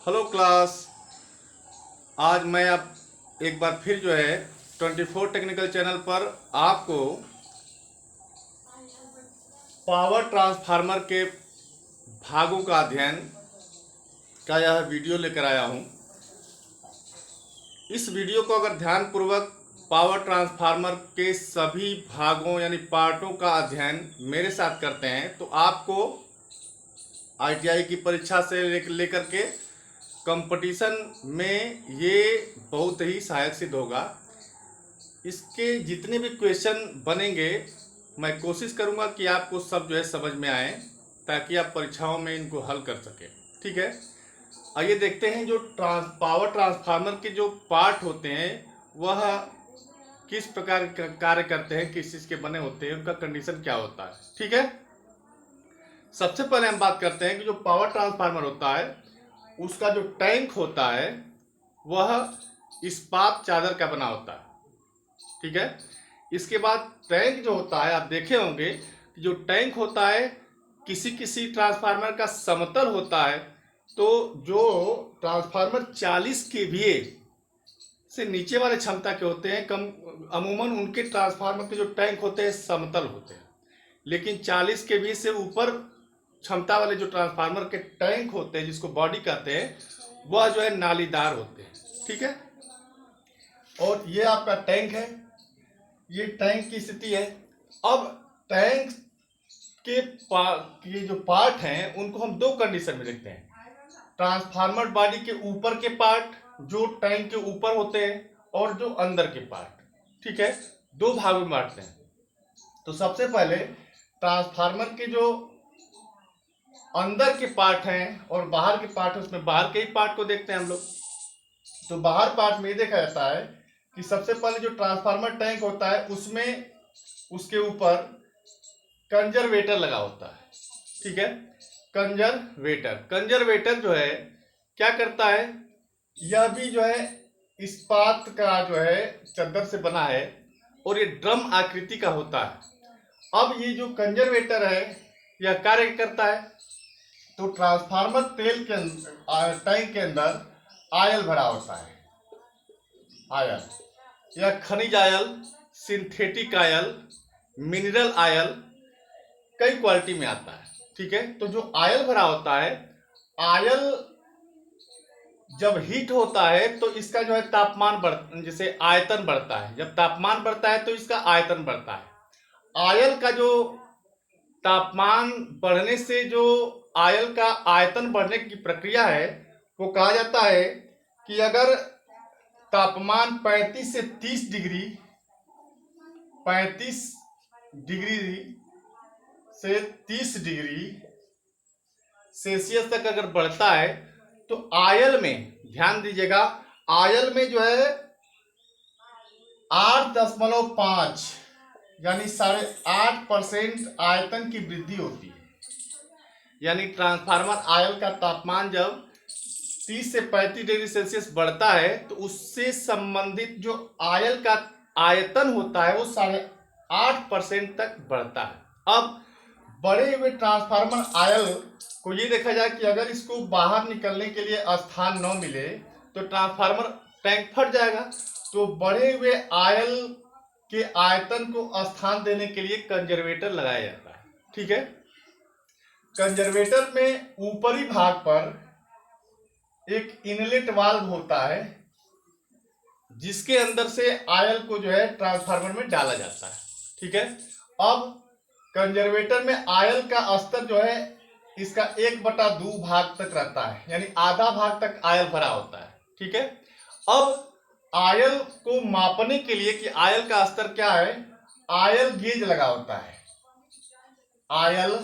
Hello class. आज मैं अब एक बार फिर 24 टेक्निकल चैनल पर आपको पावर ट्रांसफार्मर के भागों का अध्ययन का यह वीडियो लेकर आया हूं। इस वीडियो को अगर ध्यानपूर्वक पावर ट्रांसफार्मर के सभी भागों यानी पार्टों का अध्ययन मेरे साथ करते हैं तो आपको आईटीआई की परीक्षा से लेकर के कंपटीशन में ये बहुत ही सहायक सिद्ध होगा। इसके जितने भी क्वेश्चन बनेंगे मैं कोशिश करूंगा कि आपको सब समझ में आए ताकि आप परीक्षाओं में इनको हल कर सकें। ठीक है, आइए देखते हैं जो पावर ट्रांसफार्मर के जो पार्ट होते हैं वह किस प्रकार कार्य करते हैं, किस चीज़ के बने होते हैं, उनका कंडीशन क्या होता है। ठीक है, सबसे पहले हम बात करते हैं कि जो पावर ट्रांसफार्मर होता है उसका जो टैंक होता है वह इस्पात चादर का बना होता है। ठीक है, इसके बाद टैंक जो होता है आप देखे होंगे कि जो टैंक होता है किसी किसी ट्रांसफार्मर का समतल होता है, तो जो ट्रांसफार्मर 40 केवीए से नीचे वाले क्षमता के होते हैं अमूमन उनके ट्रांसफार्मर के जो टैंक होते हैं समतल होते हैं, लेकिन 40 केवीए से ऊपर क्षमता वाले जो ट्रांसफार्मर के टैंक होते हैं जिसको बॉडी कहते हैं वह नालीदार होते हैं। ठीक है, और ये आपका टैंक है, ये टैंक की स्थिति है। अब टैंक के जो पार्ट हैं उनको हम दो कंडीशन में देखते हैं। ट्रांसफार्मर बॉडी के ऊपर के पार्ट जो टैंक के ऊपर होते हैं और जो अंदर के पार्ट। ठीक है, दो भागों में बांटते हैं। तो सबसे पहले ट्रांसफार्मर के जो अंदर के पार्ट हैं और बाहर के पार्ट है उसमें बाहर के ही पार्ट को देखते हैं हम लोग। तो बाहर पार्ट में ये देखा जाता है कि सबसे पहले जो ट्रांसफार्मर टैंक होता है उसमें उसके ऊपर कंजर्वेटर लगा होता है। ठीक है, कंजर्वेटर जो है क्या करता है, यह भी इस्पात का चद्दर से बना है और ये ड्रम आकृति का होता है। अब ये जो कंजर्वेटर है यह कार्य करता है, तो ट्रांसफार्मर तेल के टैंक के अंदर आयल भरा होता है। आयल या खनिज oil, synthetic oil, mineral oil कई क्वालिटी में आता है। ठीक है, तो जो आयल भरा होता है, आयल जब हीट होता है तो इसका तापमान जैसे आयतन बढ़ता है। जब तापमान बढ़ता है तो इसका आयतन बढ़ता है। आयल का जो तापमान बढ़ने से जो आयल का आयतन बढ़ने की प्रक्रिया है वो कहा जाता है कि अगर तापमान 35 से 30 डिग्री 35 डिग्री से 30 डिग्री सेल्सियस तक अगर बढ़ता है तो आयल में, ध्यान दीजिएगा, आयल में 8.5 यानी 8.5% आयतन की वृद्धि होती है। यानी ट्रांसफार्मर आयल का तापमान जब 30 से 35 डिग्री सेल्सियस बढ़ता है तो उससे संबंधित जो आयल का आयतन होता है वो 8.5% तक बढ़ता है। अब बड़े हुए ट्रांसफार्मर आयल को ये देखा जाए कि अगर इसको बाहर निकलने के लिए स्थान न मिले तो ट्रांसफार्मर टैंक फट जाएगा। तो बढ़े हुए आयल के आयतन को स्थान देने के लिए कंजर्वेटर लगाया जाता है। ठीक है, कंजर्वेटर में ऊपरी भाग पर एक इनलेट वाल्व होता है जिसके अंदर से आयल को ट्रांसफार्मर में डाला जाता है। ठीक है, अब कंजर्वेटर में आयल का स्तर इसका 1/2 भाग तक रहता है, यानी आधा भाग तक आयल भरा होता है। ठीक है, अब आयल को मापने के लिए कि आयल का स्तर क्या है, आयल गेज लगा होता है। आयल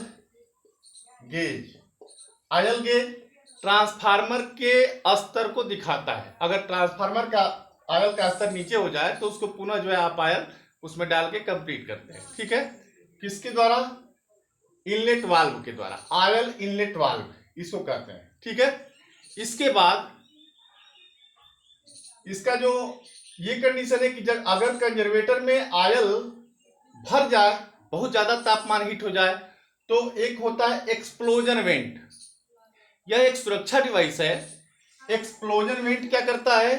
गेज ट्रांसफार्मर के स्तर को दिखाता है। अगर ट्रांसफार्मर का आयल का स्तर नीचे हो जाए तो उसको पुनः आप आयल उसमें डाल के कंप्लीट करते हैं। ठीक है, किसके द्वारा, इनलेट वाल्व के द्वारा, आयल इनलेट वाल्व इसको कहते हैं। ठीक है, इसके बाद इसका ये कंडीशन है कि जब अगर कंजर्वेटर में आयल भर जाए, बहुत ज्यादा तापमान हीट हो जाए, तो एक होता है एक्सप्लोजन वेंट। यह एक सुरक्षा डिवाइस है एक्सप्लोजन वेंट क्या करता है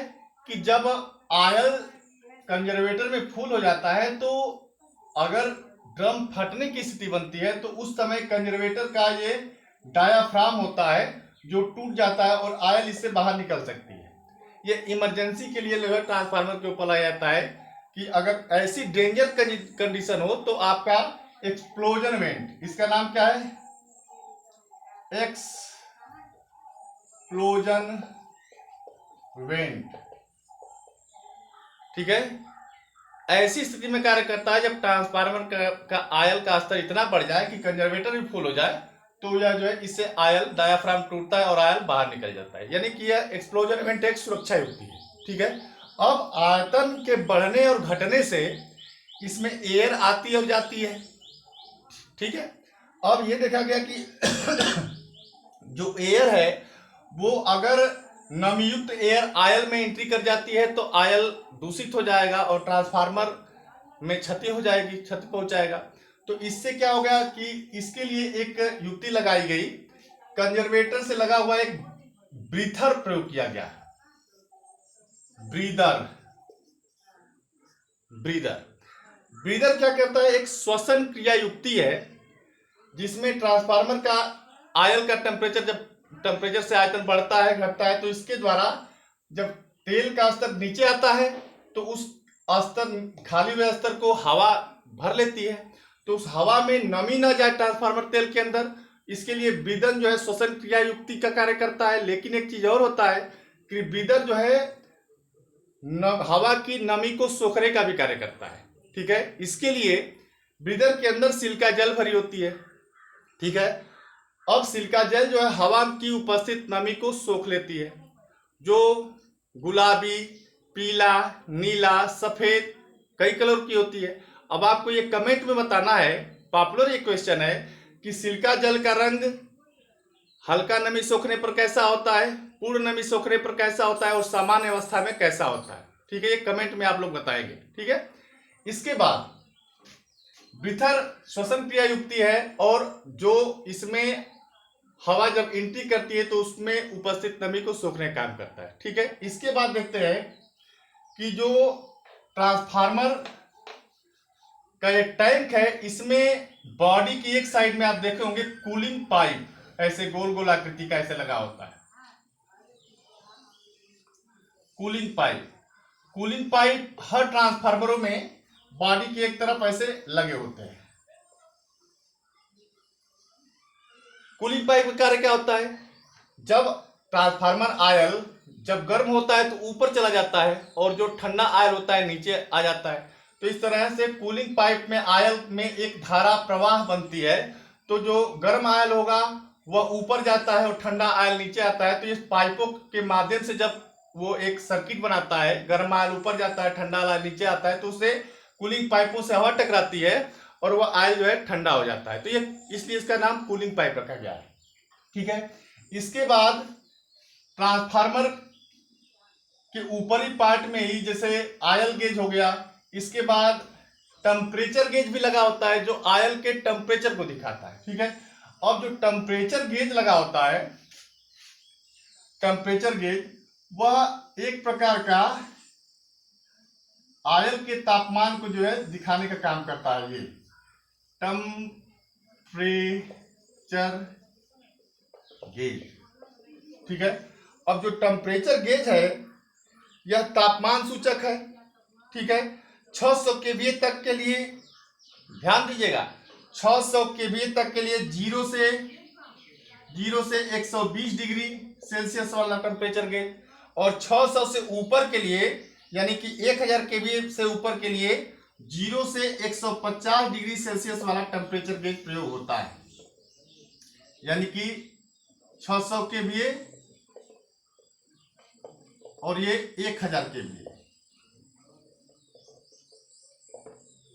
कि जब आयल कंजर्वेटर में फुल हो जाता है तो अगर ड्रम फटने की स्थिति बनती है तो उस समय कंजर्वेटर का ये डायाफ्राम होता है जो टूट जाता है और आयल इससे बाहर निकल सकती है। ये इमरजेंसी के लिए जो है ट्रांसफार्मर के ऊपर लाया जाता है कि अगर ऐसी डेंजर कंडीशन हो तो आपका एक्सप्लोजन वेंट, इसका नाम क्या है, एक्सप्लोजन वेंट, ठीक है, ऐसी स्थिति में कार्य करता है जब ट्रांसफार्मर का आयल का स्तर इतना बढ़ जाए कि कंजर्वेटर भी फुल हो जाए तो यह जो है इससे आयल डायाफ्राम टूटता है और आयल बाहर निकल जाता है, यानी कि यह एक्सप्लोजन इवेंट एक सुरक्षा युक्ति है। ठीक है, अब आयतन के बढ़ने और घटने से इसमें एयर आती और जाती है। ठीक है, अब ये देखा गया कि जो एयर है वो अगर नमीयुक्त एयर आयल में एंट्री कर जाती है तो आयल दूषित हो जाएगा और ट्रांसफार्मर में क्षति हो जाएगी, क्षति पहुंचाएगा। तो इससे क्या हो गया कि इसके लिए एक युक्ति लगाई गई, कंजर्वेटर से लगा हुआ एक ब्रीथर प्रयोग किया गया। ब्रीदर ब्रीदर क्या करता है, एक श्वसन क्रिया युक्ति है जिसमें ट्रांसफार्मर का आयल का टेम्परेचर, जब टेम्परेचर से आयतन बढ़ता है घटता है तो इसके द्वारा जब तेल का स्तर नीचे आता है तो उस स्तर, खाली हुए स्तर को हवा भर लेती है तो उस हवा में नमी ना जाए ट्रांसफार्मर तेल के अंदर। इसके लिए ब्रीदर जो है श्वसन क्रिया युक्ति का कार्य करता है। लेकिन एक चीज और होता है कि ब्रीदर जो है हवा की नमी को सोखने का भी कार्य करता है। ठीक है, इसके लिए ब्रीदर के अंदर सिलिका जेल भरी होती है। ठीक है, अब सिलिका जेल जो है हवा की उपस्थित नमी को सोख लेती है, जो गुलाबी, पीला, नीला, सफेद कई कलर की होती है। अब आपको ये कमेंट में बताना है, पॉपुलर ये क्वेश्चन है कि सिलिका जेल का रंग हल्का नमी सोखने पर कैसा होता है, पूर्ण नमी सोखने पर कैसा होता है और सामान्य अवस्था में कैसा होता है। ठीक है, ये कमेंट में आप लोग बताएंगे। ठीक है, इसके बाद ब्रीथर श्वसन क्रिया युक्ति है और जो इसमें हवा जब एंट्री करती है तो उसमें उपस्थित नमी को सोखने का काम करता है। ठीक है, इसके बाद देखते हैं कि जो ट्रांसफार्मर का ये टैंक है इसमें बॉडी की एक साइड में आप देखे होंगे कूलिंग पाइप ऐसे गोल गोल आकृति का ऐसे लगा होता है। कूलिंग पाइप हर ट्रांसफार्मरों में बॉडी की एक तरफ ऐसे लगे होते हैं। कूलिंग पाइप का कार्य क्या होता है, जब ट्रांसफार्मर आयल जब गर्म होता है तो ऊपर चला जाता है और जो ठंडा आयल होता है नीचे आ जाता है। तो इस तरह से कूलिंग पाइप में आयल में एक धारा प्रवाह बनती है। तो जो गर्म आयल होगा वह ऊपर जाता है और ठंडा आयल नीचे आता है। तो इस पाइपों के माध्यम से जब वो एक सर्किट बनाता है, गर्म आयल ऊपर जाता है, ठंडा आयल नीचे आता है, तो उसे कूलिंग पाइपों से हवा टकराती है और वह आयल जो है ठंडा हो जाता है। तो ये इसलिए इसका नाम कूलिंग पाइप रखा गया है। ठीक है, इसके बाद ट्रांसफार्मर के ऊपरी पार्ट में ही जैसे आयल गेज हो गया, इसके बाद टेम्परेचर गेज भी लगा होता है जो आयल के टेम्परेचर को दिखाता है। ठीक है, अब जो टेम्परेचर गेज लगा होता है, टेम्परेचर गेज वह एक प्रकार का आयल के तापमान को जो है दिखाने का काम करता है। ये टेम्परेचर गेज। ठीक है, अब जो टेम्परेचर गेज है यह तापमान सूचक है। ठीक है, 600 केवीए तक के लिए ध्यान दीजिएगा, 600 केवीए तक के लिए 0 से 120 डिग्री सेल्सियस वाला टेम्परेचर गेज, और 600 से ऊपर के लिए यानी कि 1000 केवीए से ऊपर के लिए 0 से 150 डिग्री सेल्सियस वाला टेम्परेचर गेज प्रयोग होता है। यानी कि 600 केवीए और ये 1000 केवीए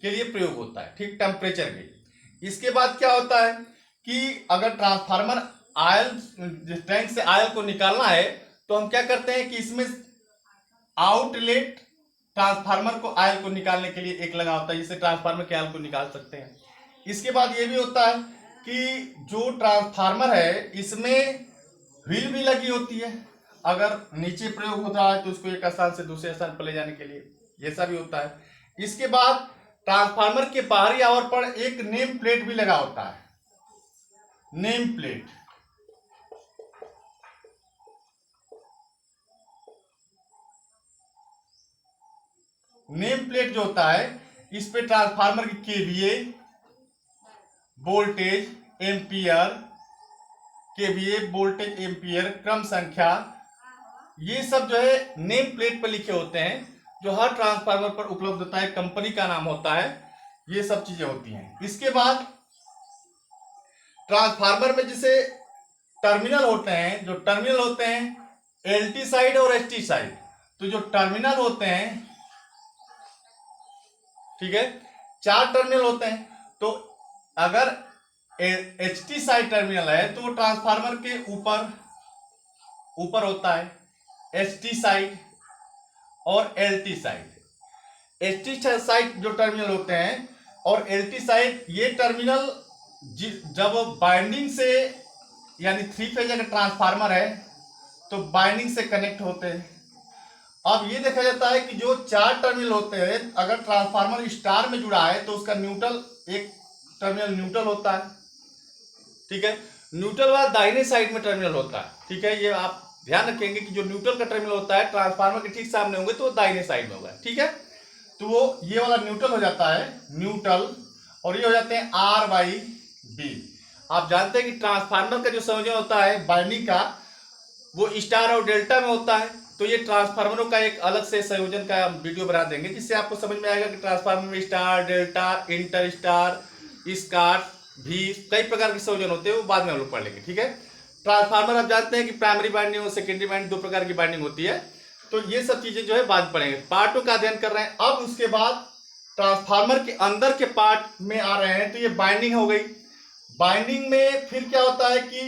के लिए प्रयोग होता है। ठीक, टेम्परेचर गेज। इसके बाद क्या होता है कि अगर ट्रांसफार्मर आयल टैंक से आयल को निकालना है तो हम क्या करते हैं कि इसमें आउटलेट ट्रांसफार्मर को आयल को निकालने के लिए एक लगा होता है, जिससे ट्रांसफार्मर के आयल को निकाल सकते हैं। इसके बाद ये भी होता है कि जो ट्रांसफार्मर है इसमें व्हील भी लगी होती है। अगर नीचे प्रयोग होता है तो उसको एक स्थान से दूसरे स्थान पर ले जाने के लिए, ये सब भी होता है। इसके बाद ट्रांसफार्मर के बाहरी आवरण पर एक नेम प्लेट भी लगा होता है, नेम प्लेट। नेम प्लेट जो होता है इस पे ट्रांसफार्मर की KVA, voltage, ampere, KVA, voltage, ampere, क्रम संख्या, ये सब जो है नेम प्लेट पर लिखे होते हैं, जो हर ट्रांसफार्मर पर उपलब्ध होता है, कंपनी का नाम होता है, ये सब चीजें होती हैं। इसके बाद ट्रांसफार्मर में जैसे टर्मिनल होते हैं, जो टर्मिनल होते हैं एलटी साइड और एसटी साइड। तो जो टर्मिनल होते हैं, ठीक है, 4 टर्मिनल होते हैं। तो अगर एचटी साइड टर्मिनल है तो वो ट्रांसफार्मर के ऊपर होता है, एचटी साइड और एलटी साइड। एचटी साइड जो टर्मिनल होते हैं और एलटी साइड, ये टर्मिनल जब बाइंडिंग से, यानी 3 फेज अगर ट्रांसफार्मर है तो बाइंडिंग से कनेक्ट होते हैं। अब ये देखा जाता है कि जो 4 टर्मिनल होते हैं, अगर ट्रांसफार्मर स्टार में जुड़ा है तो उसका न्यूट्रल, एक टर्मिनल न्यूट्रल होता है, ठीक है। न्यूट्रल वाला दाहिने साइड में टर्मिनल होता है, ठीक है। ये आप ध्यान रखेंगे कि जो न्यूट्रल का टर्मिनल होता है ट्रांसफार्मर के ठीक सामने होंगे तो वो दाहिने साइड में होगा, ठीक है। तो वो ये वाला न्यूट्रल हो जाता है, न्यूट्रल, और ये हो जाते हैं R/B। आप जानते हैं कि ट्रांसफार्मर का जो संयोजन होता है बाइंडिंग का, वो स्टार और डेल्टा में होता है। तो ये ट्रांसफार्मरों का एक अलग से संयोजन का वीडियो बना देंगे, जिससे आपको समझ में आएगा कि ट्रांसफार्मर में star, delta, inter star, star भी कई प्रकार के संयोजन होते हैं, वो बाद में हम लोग पढ़ लेंगे, ठीक है। ट्रांसफार्मर आप जानते हैं कि प्राइमरी बाइंडिंग और सेकेंडरी बाइंडिंग 2 प्रकार की बाइंडिंग होती है। तो ये सब चीजें जो है बाद में पढ़ेंगे, पार्टों का अध्ययन कर रहे हैं। अब उसके बाद ट्रांसफार्मर के अंदर के पार्ट में आ रहे हैं। तो ये बाइंडिंग हो गई। बाइंडिंग में फिर क्या होता है कि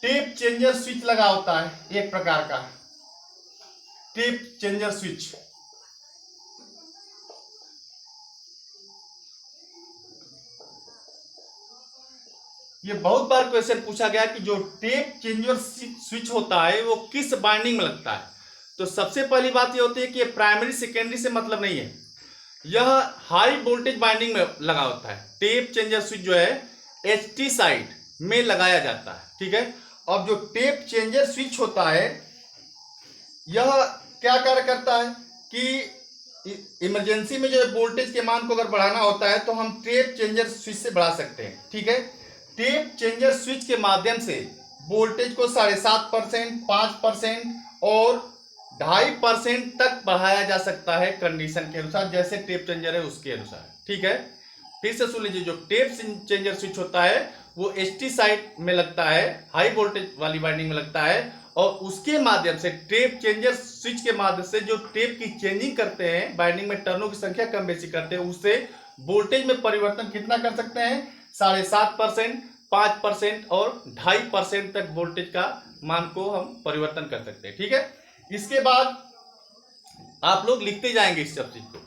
टेप चेंजर स्विच लगा होता है, एक प्रकार का टेप चेंजर स्विच। ये बहुत बार क्वेश्चन पूछा गया कि जो टेप चेंजर स्विच होता है वो किस बाइंडिंग में लगता है। तो सबसे पहली बात ये होती है कि प्राइमरी सेकेंडरी से मतलब नहीं है, यह हाई वोल्टेज बाइंडिंग में लगा होता है। टेप चेंजर स्विच जो है एचटी साइड में लगाया जाता है, ठीक है। अब जो टेप चेंजर स्विच होता है, यह क्या कार्य करता है कि इमरजेंसी में जो है वोल्टेज के मान को अगर बढ़ाना होता है तो हम टेप चेंजर स्विच से बढ़ा सकते हैं, ठीक है। टेप चेंजर स्विच के माध्यम से वोल्टेज को 7.5%, 5% और 2.5% तक बढ़ाया जा सकता है, कंडीशन के अनुसार, जैसे टेप चेंजर है उसके अनुसार, ठीक है। फिर से सुन लीजिए, जो टेप चेंजर स्विच होता है वो एचटी साइड में लगता है, हाई वोल्टेज वाली बाइंडिंग में लगता है, और उसके माध्यम से टेप चेंजर स्विच के माध्यम से जो टेप की चेंजिंग करते हैं, बाइंडिंग में टर्नों की संख्या कम बेसी करते हैं, उससे वोल्टेज में परिवर्तन कितना कर सकते हैं, 7.5%, 5% और 2.5% तक वोल्टेज का मान को हम परिवर्तन कर सकते हैं, ठीक है। इसके बाद आप लोग लिखते जाएंगे इस सब चीज को।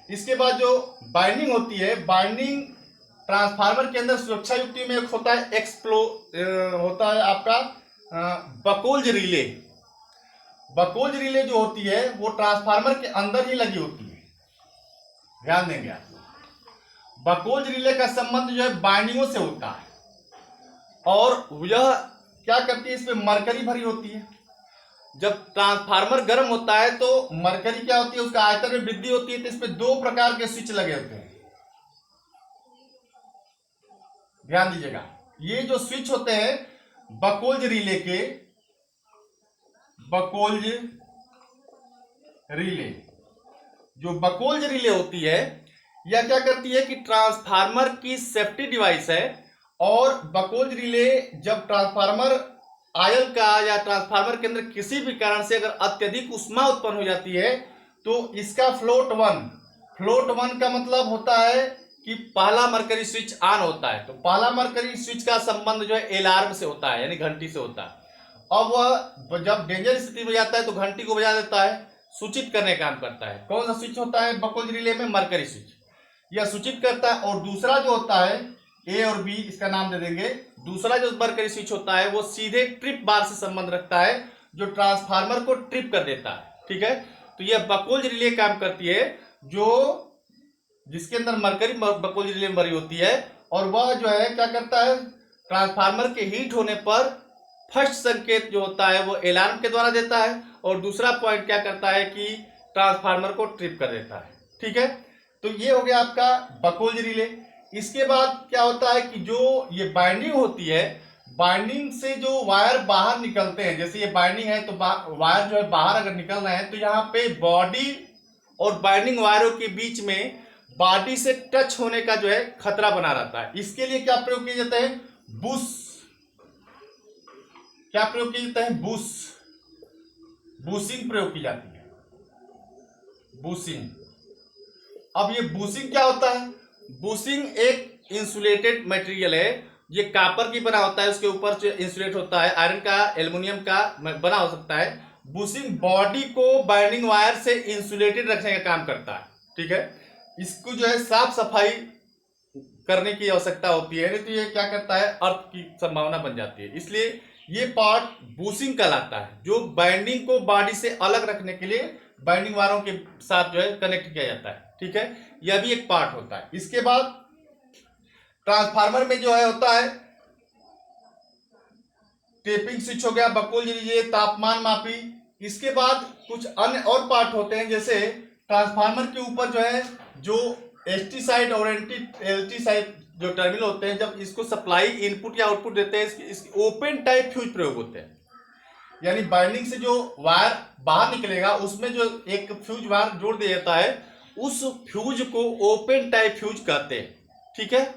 इसके बाद जो बाइंडिंग होती है, बाइंडिंग ट्रांसफार्मर के अंदर सुरक्षा युक्ति में एक होता है होता है आपका बकोल्ज रिले। बकोल्ज रिले जो होती है वो ट्रांसफार्मर के अंदर ही लगी होती है, ध्यान देंगे आप लोग। बकोल्ज रिले का संबंध जो है बाइंडिंगों से होता है, और यह क्या करती है, इसमें मरकरी भरी होती है। जब ट्रांसफार्मर गर्म होता है तो मरकरी क्या होती है, उसका आयतन में वृद्धि होती है। तो इसमें 2 प्रकार के स्विच लगे होते हैं, ध्यान दीजिएगा। ये जो स्विच होते हैं बकोल्ज रिले के, बकोल्ज रिले, जो बकोल्ज रिले होती है, यह क्या करती है कि ट्रांसफार्मर की सेफ्टी डिवाइस है। और बकोल्ज रिले जब ट्रांसफार्मर आयल का या ट्रांसफार्मर के अंदर किसी भी कारण से अगर अत्यधिक ऊष्मा उत्पन्न हो जाती है तो इसका फ्लोट 1 का मतलब होता है कि पहला मरकरी स्विच ऑन होता है। तो पहला मरकरी स्विच का संबंध जो है अलार्म से होता है, यानी घंटी से होता है। अब वह जब डेंजर स्थिति में जाता है तो घंटी को बजा देता है, सूचित करने का काम करता है। कौन सा स्विच होता है बकोल्ज रिले में, मरकरी स्विच, यह सूचित करता है। और दूसरा जो होता है ए और बी, इसका नाम दे देंगे। दूसरा जो मरकरी स्विच होता है वो सीधे ट्रिप बार से संबंध रखता है, जो ट्रांसफार्मर को ट्रिप कर देता है, ठीक है। तो यह बकोल्ज रिले काम करती है, जो जिसके अंदर मरकरी बकोल्ज रिले में भरी होती है, और वह जो है क्या करता है, ट्रांसफार्मर के हीट होने पर फर्स्ट संकेत जो होता है वो अलार्म के द्वारा देता है, और दूसरा पॉइंट क्या करता है कि ट्रांसफार्मर को ट्रिप कर देता है, ठीक है। तो ये हो गया आपका बकोल्ज रिले। इसके बाद क्या होता है कि जो ये बाइंडिंग होती है, बाइंडिंग से जो वायर बाहर निकलते हैं, जैसे ये बाइंडिंग है तो वायर जो है बाहर अगर निकल रहे हैं तो यहाँ पे बॉडी और बाइंडिंग वायरों के बीच में बॉडी से टच होने का जो है खतरा बना रहता है। इसके लिए क्या प्रयोग किया जाता है, बुश। क्या प्रयोग किया जाता है, बुश, बुशिंग प्रयोग की जाती है, बुशिंग। अब ये बुशिंग क्या होता है, बुशिंग एक इंसुलेटेड मटेरियल है, ये कॉपर की बना होता है, उसके ऊपर जो इंसुलेट होता है, आयरन का, एल्युमिनियम का बना हो सकता है। बुशिंग बॉडी को बाइंडिंग वायर से इंसुलेटेड रखने का काम करता है, ठीक है। इसको जो है साफ सफाई करने की आवश्यकता होती है, नहीं तो ये क्या करता है, अर्थ की संभावना बन जाती है। इसलिए ये पार्ट बुशिंग कहलाता है, जो बाइंडिंग को बॉडी से अलग रखने के लिए बाइंडिंग वायरों के साथ जो है कनेक्ट किया जाता है, ठीक है। यह भी एक पार्ट होता है। इसके बाद ट्रांसफार्मर में जो है होता है टेपिंग स्विच हो गया, बकोल्ज रिले, तापमान मापी। इसके बाद कुछ अन्य और पार्ट होते हैं, जैसे ट्रांसफार्मर के ऊपर जो है जो एसटी साइड और एलटी साइड जो टर्मिनल होते हैं, जब इसको सप्लाई इनपुट या आउटपुट देते हैं, इसके ओपन टाइप फ्यूज प्रयोग होते हैं। यानी बाइंडिंग से जो वायर बाहर निकलेगा उसमें जो एक फ्यूज वायर जोड़ दिया जाता है, उस फ्यूज को ओपन टाइप फ्यूज कहते हैं, ठीक है।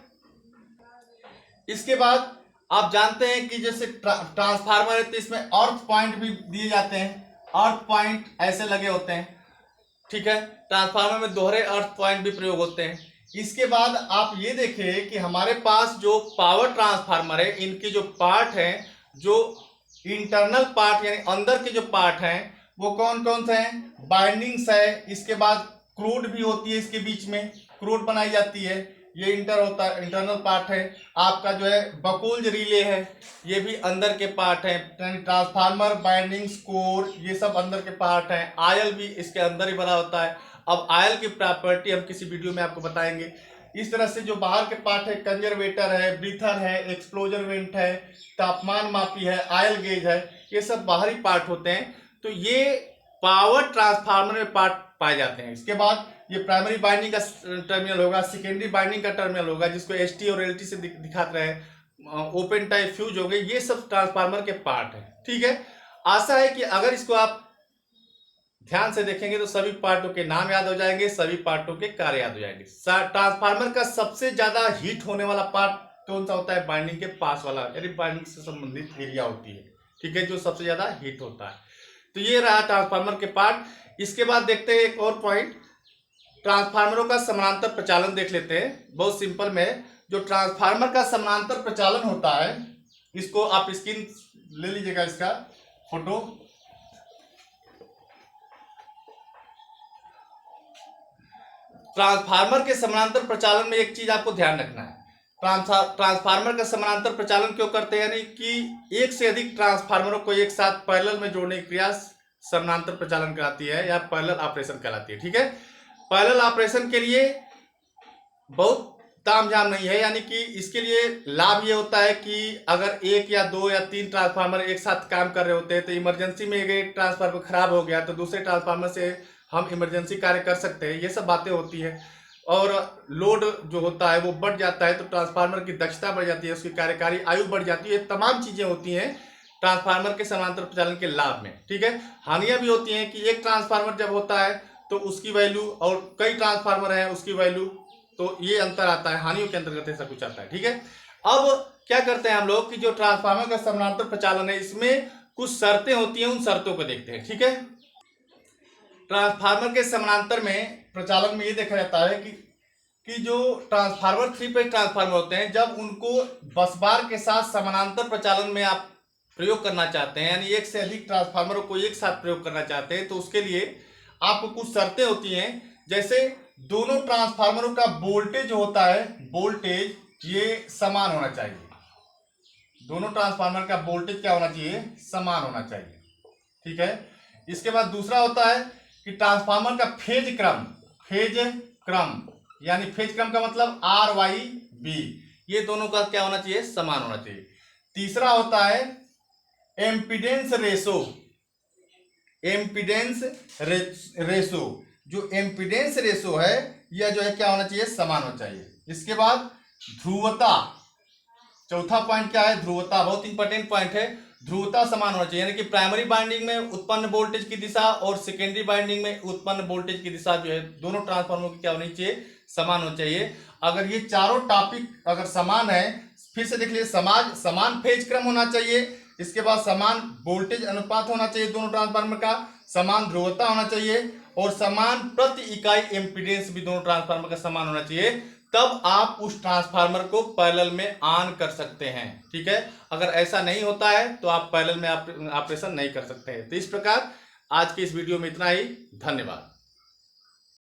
इसके बाद आप जानते हैं कि जैसे ट्रांसफार्मर है तो इसमें अर्थ पॉइंट भी दिए जाते हैं, अर्थ पॉइंट ऐसे लगे होते हैं, ठीक है। ट्रांसफार्मर में दोहरे अर्थ पॉइंट भी प्रयोग होते हैं। इसके बाद आप ये देखिए कि हमारे पास जो पावर ट्रांसफार्मर है, इनके जो पार्ट हैं, जो इंटरनल पार्ट यानी अंदर के जो पार्ट हैं, वो कौन कौन से हैं, बाइंडिंग्स है, इसके बाद क्रूड भी होती है, इसके बीच में क्रूड बनाई जाती है, ये इंटरनल पार्ट है। आपका जो है बकोल्ज रिले है, ये भी अंदर के पार्ट है। ट्रांसफार्मर, बाइंडिंग्स, कोर, ये सब अंदर के पार्ट हैं। आयल भी इसके अंदर ही बना होता है। अब आयल की प्रॉपर्टी हम किसी वीडियो में आपको बताएंगे। इस तरह से जो बाहर के पार्ट है, कंजर्वेटर है, ब्रीथर है, एक्सप्लोजर वेंट है, तापमान मापी है, आयल गेज है, ये सब बाहरी पार्ट होते हैं। तो ये पावर ट्रांसफार्मर में पार्ट पाए जाते हैं। इसके बाद ये प्राइमरी बाइंडिंग का टर्मिनल होगा, सेकेंडरी बाइंडिंग का टर्मिनल होगा, जिसको एसटी और एलटी से दिखाते हैं, ओपन टाइप फ्यूज हो गए, ये सब ट्रांसफार्मर के पार्ट है, ठीक है। आशा है कि अगर इसको आप ध्यान से देखेंगे तो सभी पार्टों के नाम याद हो जाएंगे, सभी पार्टों के कार्य याद हो जाएंगे। ट्रांसफार्मर का सबसे ज्यादा हीट होने वाला पार्ट कौन सा होता है, बाइंडिंग के पास वाला, यानी बाइंडिंग से संबंधित एरिया होती है, ठीक है, जो सबसे ज्यादा हीट होता है। तो ये रहा ट्रांसफार्मर के पार्ट। इसके बाद देखते हैं एक और पॉइंट, ट्रांसफार्मरों का समानांतर प्रचालन देख लेते हैं। बहुत सिंपल में जो ट्रांसफार्मर का समानांतर प्रचालन होता है, इसको आप स्क्रीन ले लीजिएगा, इसका फोटो। ट्रांसफार्मर के समानांतर प्रचालन में एक चीज आपको ध्यान रखना है, ट्रांसफार्मर का समानांतर प्रचालन क्यों करते हैं, यानी कि एक से अधिक ट्रांसफार्मरों को एक साथ पैरेलल में जोड़ने की क्रिया समानांतर प्रचालन कहलाती है, या पैरेलल ऑपरेशन कहलाती है, ठीक है। पैरेलल ऑपरेशन के लिए बहुत तामझाम नहीं है, यानी कि इसके लिए लाभ ये होता है कि अगर एक या दो या तीन ट्रांसफार्मर एक साथ काम कर रहे होते हैं तो इमरजेंसी में एक ट्रांसफार्मर खराब हो गया तो दूसरे ट्रांसफार्मर से हम इमरजेंसी कार्य कर सकते हैं, ये सब बातें होती है। और लोड जो होता है वो बढ़ जाता है तो ट्रांसफार्मर की दक्षता बढ़ जाती है, उसकी कार्यकारी आयु बढ़ जाती है, ये तमाम चीजें होती हैं ट्रांसफार्मर के समानांतर प्रचालन के लाभ में, ठीक है। हानियां भी होती हैं कि एक ट्रांसफार्मर जब होता है तो उसकी वैल्यू और कई ट्रांसफार्मर है उसकी वैल्यू, तो ये अंतर आता है, हानियों के अंतर्गत ऐसा कुछ आता है, ठीक है। अब क्या करते हैं हम लोग कि जो ट्रांसफार्मर का समानांतर प्रचालन है, इसमें कुछ शर्तें होती हैं, उन शर्तों को देखते हैं, ठीक है। ट्रांसफार्मर के समानांतर में प्रचालन में ये देखा जाता है कि जो ट्रांसफार्मर 3 फेज ट्रांसफार्मर होते हैं, जब उनको बसबार के साथ समानांतर प्रचालन में आप प्रयोग करना चाहते हैं, यानी एक से अधिक ट्रांसफार्मरों को एक साथ प्रयोग करना चाहते हैं, तो उसके लिए आपको कुछ शर्तें होती हैं। जैसे दोनों ट्रांसफार्मरों का वोल्टेज होता है, वोल्टेज ये समान होना चाहिए, दोनों ट्रांसफार्मर का वोल्टेज क्या होना चाहिए, समान होना चाहिए, ठीक है। इसके बाद दूसरा होता है कि ट्रांसफार्मर का फेज क्रम यानी फेज क्रम का मतलब RYB, ये दोनों का क्या होना चाहिए, समान होना चाहिए। तीसरा होता है एम्पीडेंस रेशो, जो एम्पीडेंस रेशो है यह जो है क्या होना चाहिए, समान होना चाहिए। इसके बाद ध्रुवता, चौथा पॉइंट क्या है, ध्रुवता, बहुत इंपॉर्टेंट पॉइंट है। ध्रुवता समान होना चाहिए, यानी कि प्राइमरी बाइंडिंग में उत्पन्न वोल्टेज की दिशा और सेकेंडरी बाइंडिंग में उत्पन्न वोल्टेज की दिशा जो है दोनों ट्रांसफार्मर की क्या होनी चाहिए, समान होनी चाहिए। अगर ये चारों टॉपिक अगर समान है, फिर से देख लीजिए, समान फेज क्रम होना चाहिए, इसके बाद समान वोल्टेज अनुपात होना चाहिए दोनों ट्रांसफार्मर का, समान ध्रुवता होना चाहिए और समान प्रति इकाई एम्पीडेंस भी दोनों ट्रांसफार्मर का समान होना चाहिए, तब आप उस ट्रांसफार्मर को पैरेलल में ऑन कर सकते हैं। ठीक है, अगर ऐसा नहीं होता है तो आप पैरेलल में ऑपरेशन नहीं कर सकते हैं। तो इस प्रकार आज की इस वीडियो में इतना ही। धन्यवाद।